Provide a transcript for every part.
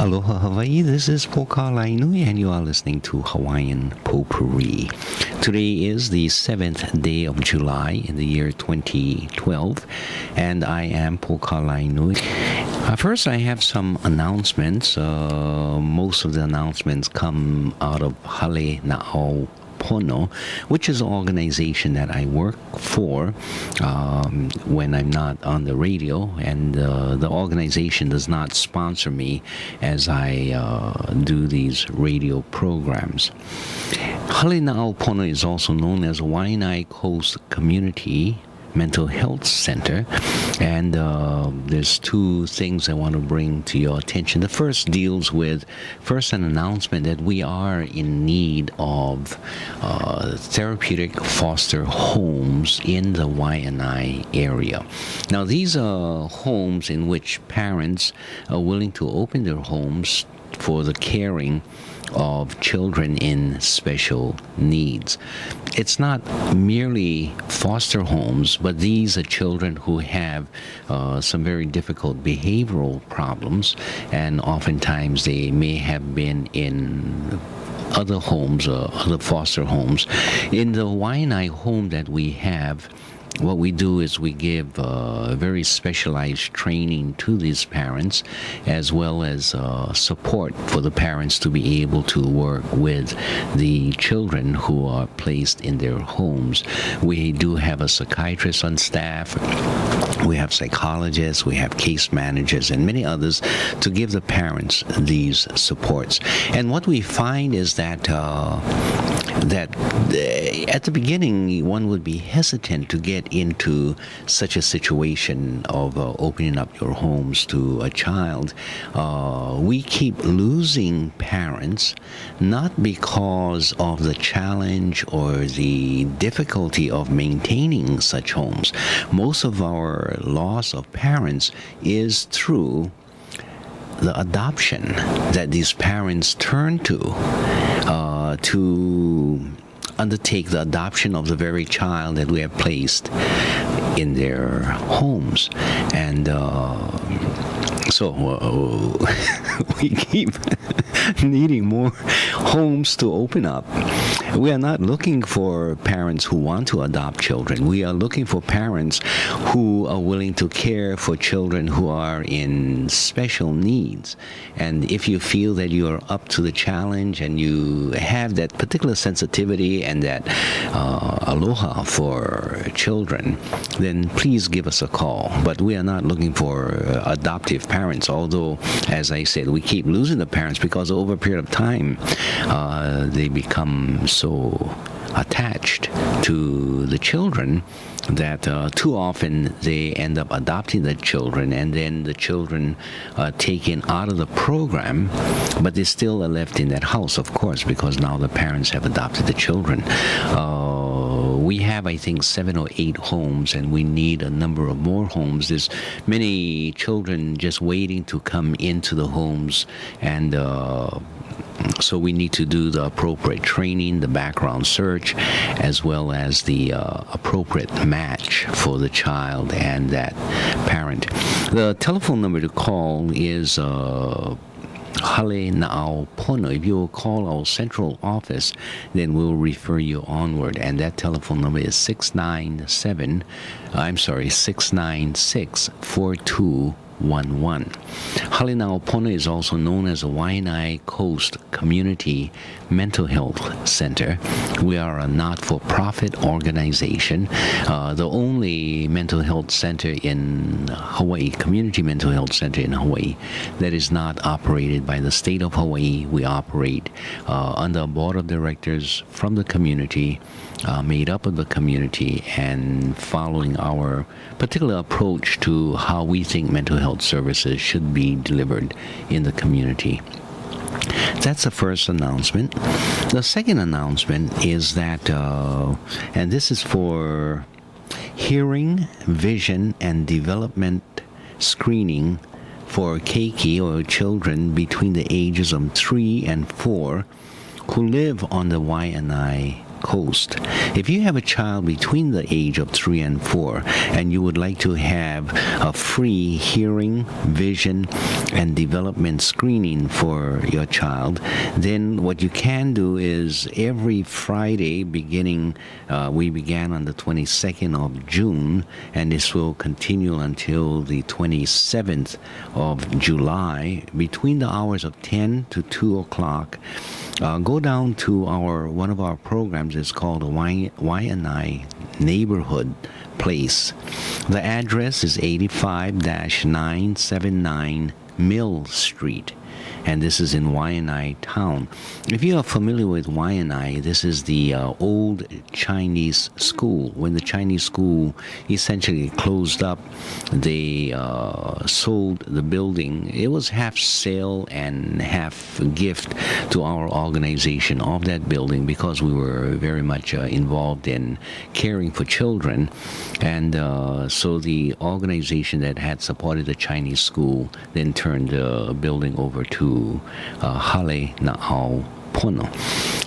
Aloha Hawaii, this is Pokalainui and you are listening to Hawaiian Potpourri. Today is the 7th day of July in the year 2012 and I am Pokalainui. First, I have some announcements. Most of the announcements come out of Hale Pono, which is an organization that I work for when I'm not on the radio, and the organization does not sponsor me as I do these radio programs. Hale Pono is also known as Waianae Coast Community Mental Health Center, and there's two things I want to bring to your attention. The first deals with an announcement that we are in need of therapeutic foster homes in the Waianae area. Now, these are homes in which parents are willing to open their homes for the caring of children in special needs. It's not merely foster homes, but these are children who have some very difficult behavioral problems, and oftentimes they may have been in other homes or other foster homes. In the Waianae home that we have, what we do is we give very specialized training to these parents, as well as support for the parents to be able to work with the children who are placed in their homes. We do have a psychiatrist on staff. We have psychologists, we have case managers, and many others to give the parents these supports. And what we find is that at the beginning, one would be hesitant to get into such a situation of opening up your homes to a child. We keep losing parents, not because of the challenge or the difficulty of maintaining such homes. Most of our loss of parents is through the adoption that these parents turn to undertake the adoption of the very child that we have placed in their homes. And so we keep needing more homes to open up. We are not looking for parents who want to adopt children. We are looking for parents who are willing to care for children who are in special needs. And if you feel that you are up to the challenge and you have that particular sensitivity and that aloha for children, then please give us a call. But we are not looking for adoptive parents, although, as I said, we keep losing the parents because over a period of time, they become so attached to the children that too often they end up adopting the children, and then the children are taken out of the program, but they still are left in that house, of course, because now the parents have adopted the children. We have, I think, 7 or 8 homes, and we need a number of more homes. There's many children just waiting to come into the homes, and so we need to do the appropriate training, the background search, as well as the appropriate match for the child and that parent. The telephone number to call is Hale Pono. If you will call our central office, then we'll refer you onward. And that telephone number is 696-4211. Hale Pono is also known as a Waianae Coast Community Mental Health Center. We are a not-for-profit organization, the only mental health center in Hawaii, community mental health center in Hawaii, that is not operated by the state of Hawaii. We operate under a board of directors from the community, made up of the community, and following our particular approach to how we think mental health services should be delivered in the community. That's the first announcement. The second announcement is that, and this is for hearing, vision, and development screening for keiki, or children between the ages of 3 and 4 who live on the Waianae coast. If you have a child between the age of 3 and 4 and you would like to have a free hearing, vision, and development screening for your child, then what you can do is every Friday we began on the 22nd of June, and this will continue until the 27th of July, between the hours of 10 to 2 o'clock. Go down to one of our programs. It's called the Waianae Neighborhood Place. The address is 85-979 Mill Street, and this is in Waianae Town. If you are familiar with Waianae, this is the old Chinese school. When the Chinese school essentially closed up, they sold the building. It was half sale and half gift to our organization of that building, because we were very much involved in caring for children. And so the organization that had supported the Chinese school then turned the building over to Hale Pono.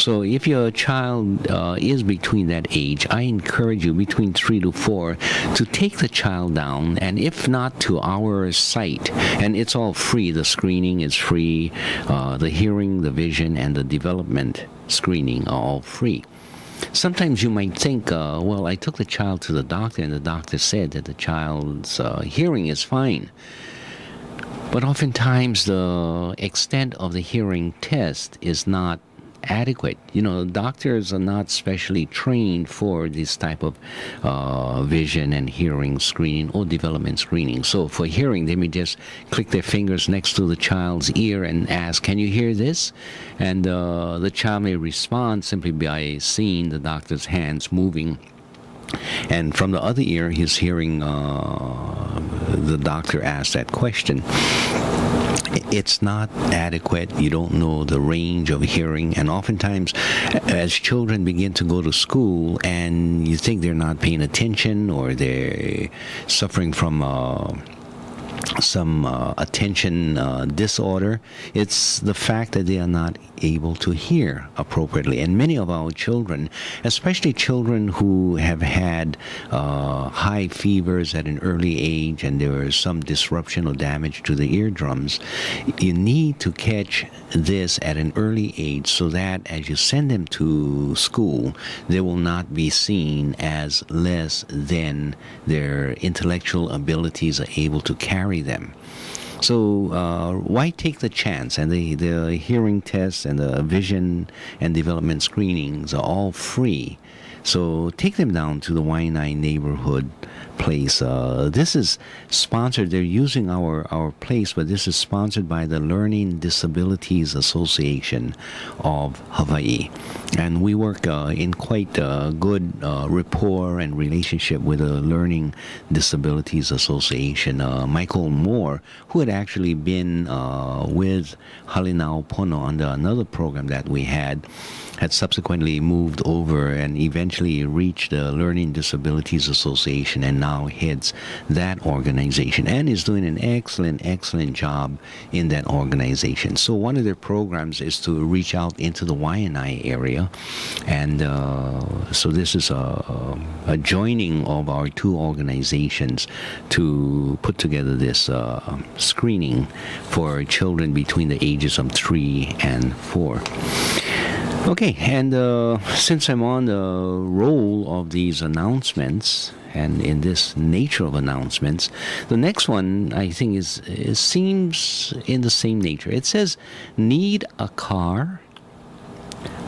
So if your child is between that age, I encourage you between 3 to 4 to take the child down, and if not, to our site. And it's all free. The screening is free. The hearing, the vision, and the development screening are all free. Sometimes you might think, well, I took the child to the doctor and the doctor said that the child's hearing is fine. But oftentimes the extent of the hearing test is not adequate. Doctors are not specially trained for this type of vision and hearing screening or development screening. So for hearing, they may just click their fingers next to the child's ear and ask, "Can you hear this?" And the child may respond simply by seeing the doctor's hands moving. And from the other ear, he's hearing the doctor ask that question. It's not adequate. You don't know the range of hearing. And oftentimes, as children begin to go to school and you think they're not paying attention, or they're suffering from some attention disorder, it's the fact that they are not able to hear appropriately. And many of our children, especially children who have had high fevers at an early age and there is some disruption or damage to the eardrums, you need to catch this at an early age so that as you send them to school, they will not be seen as less than their intellectual abilities are able to carry them. So why take the chance? And the hearing tests and the vision and development screenings are all free. So take them down to the Waianae Neighborhood Place. This is sponsored. They're using our place, but this is sponsored by the Learning Disabilities Association of Hawaii. And we work in quite good rapport and relationship with the Learning Disabilities Association. Michael Moore, who had actually been with Halinau Pono under another program that we had subsequently moved over and eventually reached the Learning Disabilities Association, and now heads that organization and is doing an excellent job in that organization. So one of their programs is to reach out into the Waianae area, and so this is a joining of our two organizations to put together this screening for children between the ages of 3 and 4. Okay, and since I'm on the roll of these announcements, and in this nature of announcements, the next one I think seems in the same nature. It says, need a car?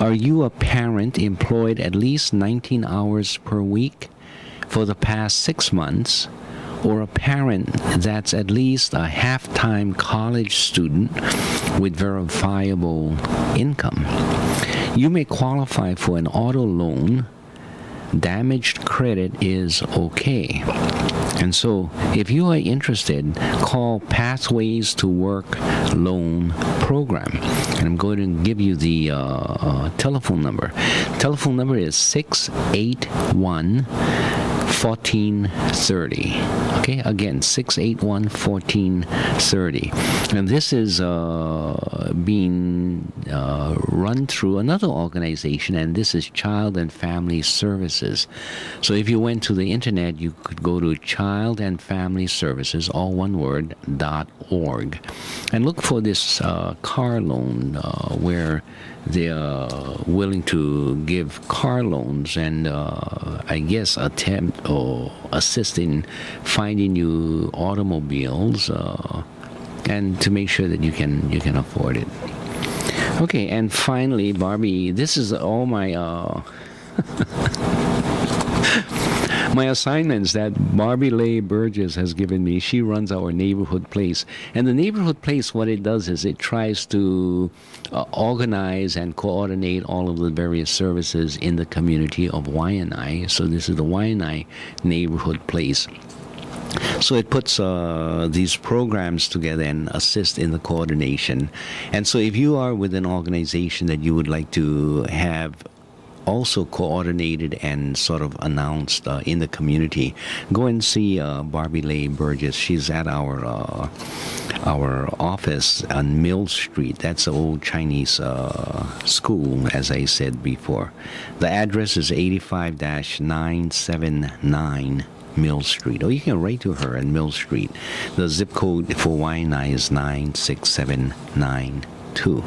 Are you a parent employed at least 19 hours per week for the past 6 months, or a parent that's at least a half-time college student with verifiable income? You may qualify for an auto loan. Damaged credit is okay. And so if you are interested, call Pathways to Work Loan Program. And I'm going to give you the telephone number. Telephone number is 681 1430. Okay, again, 681-1430. And this is being run through another organization, and this is Child and Family Services. So if you went to the internet, you could go to Child and Family Services, all one word, .org, and look for this car loan where they are willing to give car loans and I guess attempt or assist in finding you automobiles and to make sure that you can afford it. Okay, and finally, Barbie, this is all my my assignments that Barbie Leigh Burgess has given me. She runs our neighborhood place. And the neighborhood place, what it does is it tries to organize and coordinate all of the various services in the community of Waianae. So this is the Waianae neighborhood place. So it puts these programs together and assists in the coordination. And so if you are with an organization that you would like to have also coordinated and sort of announced in the community, go and see Barbie Leigh Burgess. She's at our office on Mill Street. That's the old Chinese school, as I said before. The address is 85-979 Mill Street. Or you can write to her in Mill Street. The zip code for Waianae is 96792.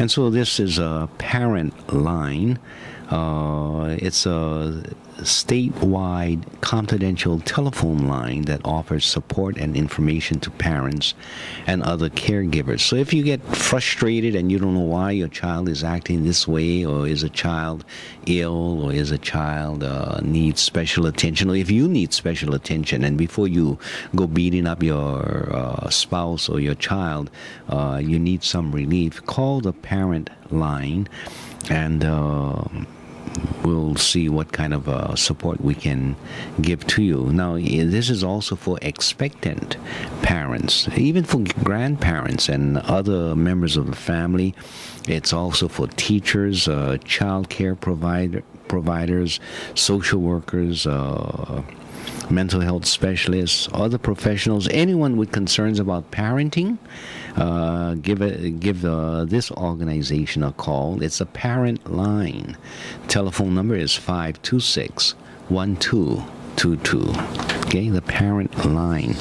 And so this is a parent line. It's a statewide confidential telephone line that offers support and information to parents and other caregivers. So if you get frustrated and you don't know why your child is acting this way, or is a child ill, or is a child needs special attention, or if you need special attention, and before you go beating up your spouse or your child, you need some relief, call the parent line and we'll see what kind of support we can give to you. Now, this is also for expectant parents, even for grandparents and other members of the family. It's also for teachers, child care providers, social workers, mental health specialists, other professionals, anyone with concerns about parenting. Give this organization a call. It's a parent line. Telephone number is 526-1222. Okay, the parent line.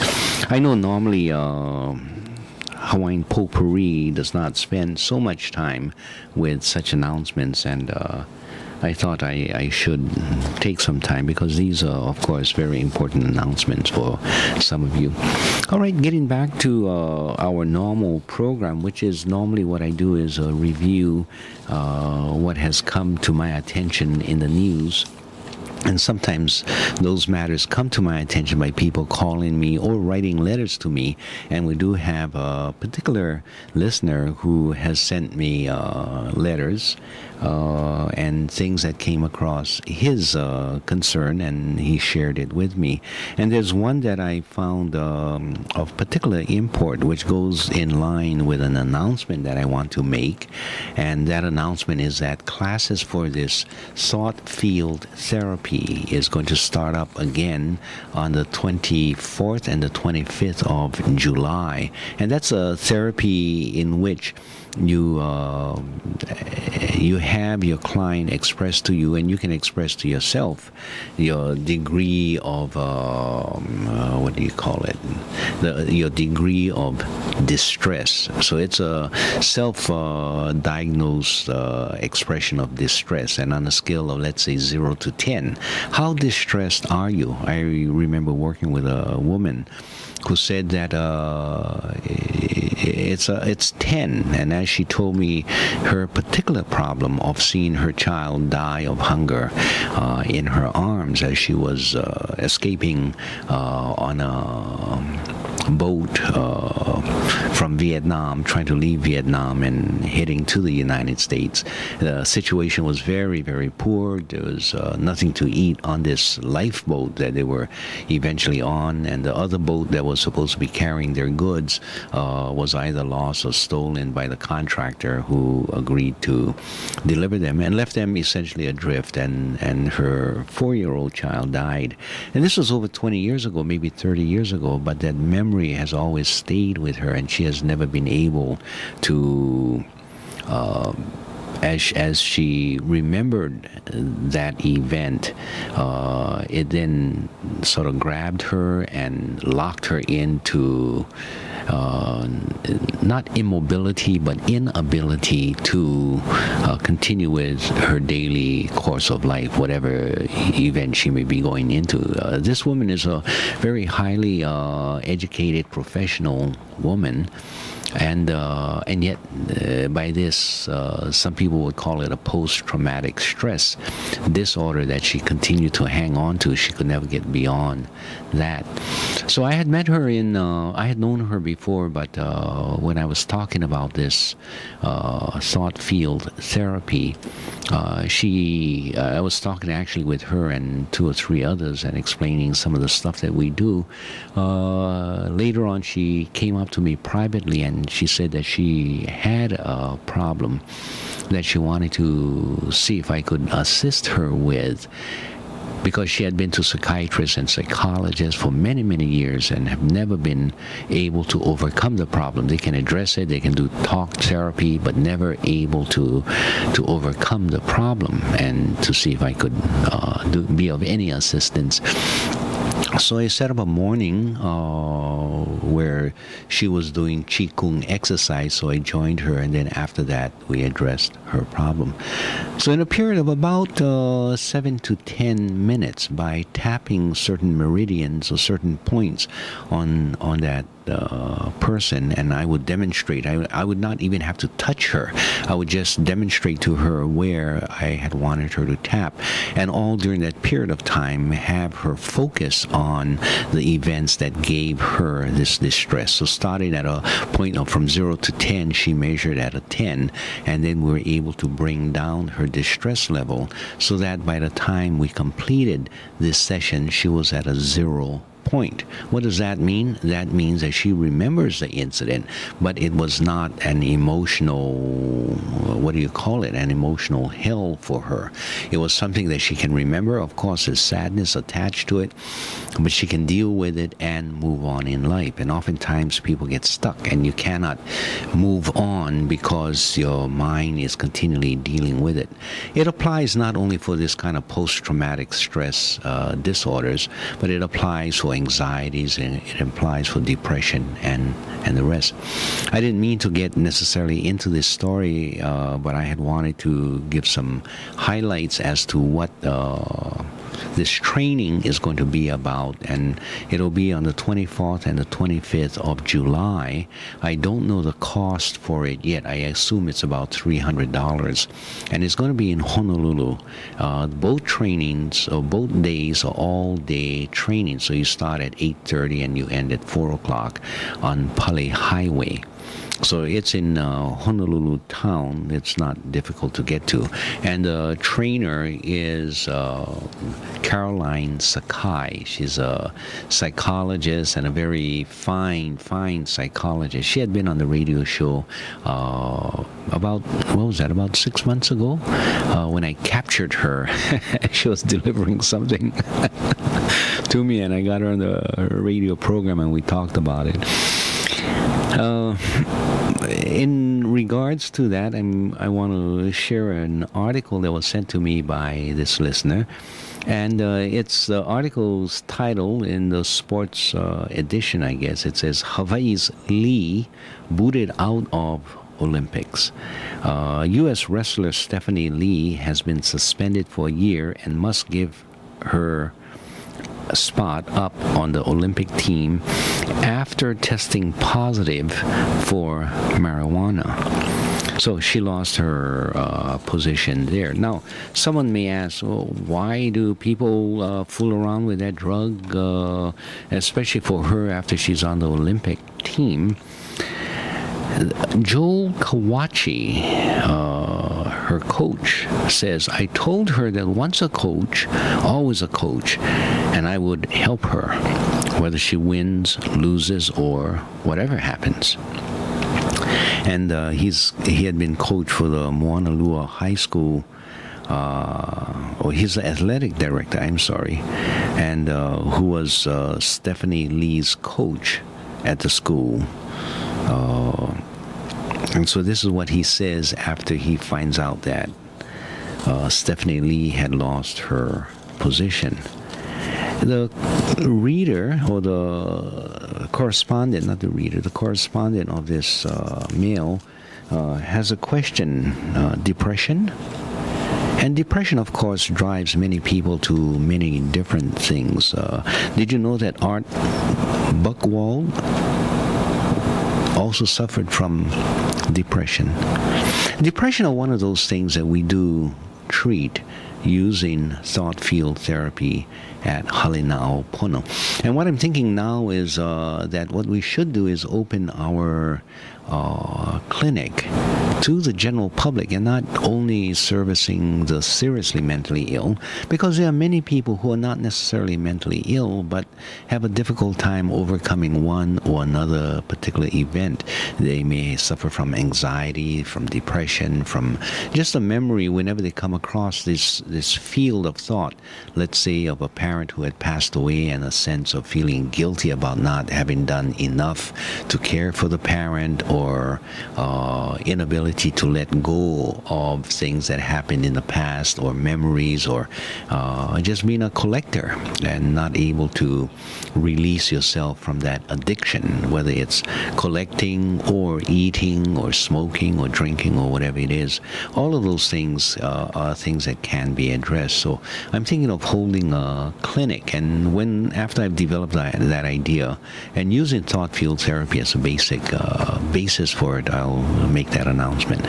I know normally Hawaiian Potpourri does not spend so much time with such announcements, and I thought I should take some time because these are, of course, very important announcements for some of you. All right, getting back to our normal program, which is normally what I do is review what has come to my attention in the news. And sometimes those matters come to my attention by people calling me or writing letters to me. And we do have a particular listener who has sent me letters and things that came across his concern, and he shared it with me. And there's one that I found of particular import, which goes in line with an announcement that I want to make. And that announcement is that classes for this thought field therapy is going to start up again on the 24th and the 25th of July. And that's a therapy in which you have your client express to you, and you can express to yourself your degree of what do you call it? Your degree of distress. So it's a self-diagnosed expression of distress, and on a scale of, let's say, 0 to 10, how distressed are you? I remember working with a woman who said that it's 10, and as she told me her particular problem of seeing her child die of hunger in her arms as she was escaping on a boat from Vietnam, trying to leave Vietnam and heading to the United States. The situation was very, very poor. There was nothing to eat on this lifeboat that they were eventually on, and the other boat that was supposed to be carrying their goods was either lost or stolen by the contractor who agreed to deliver them and left them essentially adrift, and her 4-year-old child died. And this was over 20 years ago, maybe 30 years ago, but that memory has always stayed with her, and she has never been able to as she remembered that event, it then sort of grabbed her and locked her into not immobility, but inability to continue with her daily course of life, whatever event she may be going into. This woman is a very highly educated professional woman. And yet, by this, some people would call it a post-traumatic stress disorder that she continued to hang on to. She could never get beyond that. So I had met her I had known her before, but when I was talking about this thought field therapy, I was talking actually with her and 2 or 3 others and explaining some of the stuff that we do. Later on, she came up to me privately and she said that she had a problem that she wanted to see if I could assist her with, because she had been to psychiatrists and psychologists for many, many years and have never been able to overcome the problem. They can address it, they can do talk therapy, but never able to overcome the problem, and to see if I could be of any assistance. So I set up a morning where she was doing Qigong exercise, so I joined her, and then after that we addressed her problem. So in a period of about 7 to 10 minutes, by tapping certain meridians or certain points on that person, and I would demonstrate. I would not even have to touch her. I would just demonstrate to her where I had wanted her to tap, and all during that period of time have her focus on the events that gave her this distress. So starting at a point of from 0 to 10, she measured at a 10, and then we were able to bring down her distress level so that by the time we completed this session, she was at a 0 point. What does that mean? That means that she remembers the incident, but it was not an emotional, what do you call it, an emotional hell for her. It was something that she can remember. Of course, there's sadness attached to it, but she can deal with it and move on in life. And oftentimes people get stuck and you cannot move on because your mind is continually dealing with it. It applies not only for this kind of post-traumatic stress disorders, but it applies for anxieties, and it applies for depression and the rest. I didn't mean to get necessarily into this story, but I had wanted to give some highlights as to what this training is going to be about, and it'll be on the 24th and the 25th of July. I don't know the cost for it yet. I assume it's about $300, and it's going to be in Honolulu. Both trainings, or both days, are all-day training, so you start at 8:30 and you end at 4 o'clock on Pali Highway. So it's in Honolulu town. It's not difficult to get to. And the trainer is Caroline Sakai. She's a psychologist and a very fine psychologist. She had been on the radio show about 6 months ago when I captured her. She was delivering something to me, and I got her on the radio program and we talked about it. In regards to that, I want to share an article that was sent to me by this listener, and it's the article's title in the sports edition, I guess. It says, Hawaii's Lee booted out of Olympics. U.S. wrestler Stephanie Lee has been suspended for a year and must give her spot up on the Olympic team after testing positive for marijuana. So she lost her position there. Now, someone may ask, well, why do people fool around with that drug, especially for her after she's on the Olympic team? Joel Kawachi, her coach, says, I told her that once a coach, always a coach, and I would help her, whether she wins, loses, or whatever happens. And he had been coach for the Moanalua High School, or he's the athletic director, I'm sorry, and who was Stephanie Lee's coach at the school. And so this is what he says after he finds out that Stephanie Lee had lost her position. The reader, or the correspondent, not the reader, the correspondent of this mail has a question. Depression? And depression, of course, drives many people to many different things. Did you know that Art Buchwald also suffered from depression? Depression are one of those things that we do treat using thought field therapy at Hale Pono. And what I'm thinking now is that what we should do is open our clinic to the general public, and not only servicing the seriously mentally ill, because there are many people who are not necessarily mentally ill but have a difficult time overcoming one or another particular event. They may suffer from anxiety, from depression, from just a memory whenever they come across this field of thought, let's say of a parent who had passed away, and a sense of feeling guilty about not having done enough to care for the parent, or inability to let go of things that happened in the past, or memories, or just being a collector and not able to release yourself from that addiction, whether it's collecting or eating or smoking or drinking or whatever it is. All of those things are things that can be addressed. So I'm thinking of holding a clinic, and after I've developed that idea and using thought field therapy as a basic basis for it, I'll make that announcement.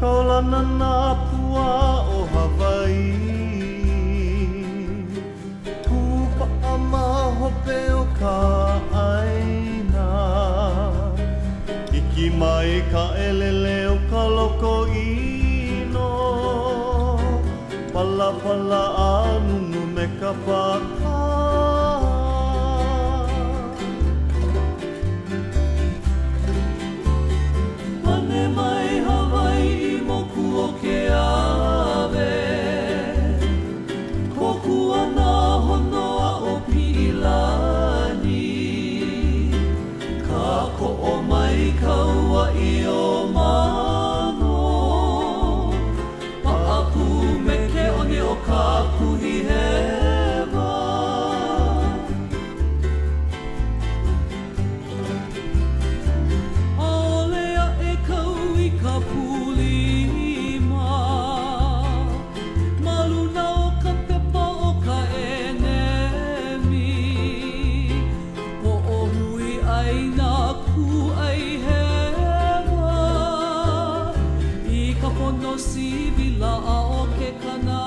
Kaulana na pua o Hawaii, Kupa ama hope o ka aina, Iki mai ka elele o ka loko ino, Pala pala anunu me ka paka. Pane mai Hawaii moku o ke ave, Koku ana honoa o Pilani, Ka ko'o mai kaua I o mano, Pa'apu me ke oni o ka kuhi hewa. Aolea e kau I ka pulima, Maluna o ka pepa o ka enemi, Po'ohui ai nā ku ai hewa, I ka pono sivila a o ke kana.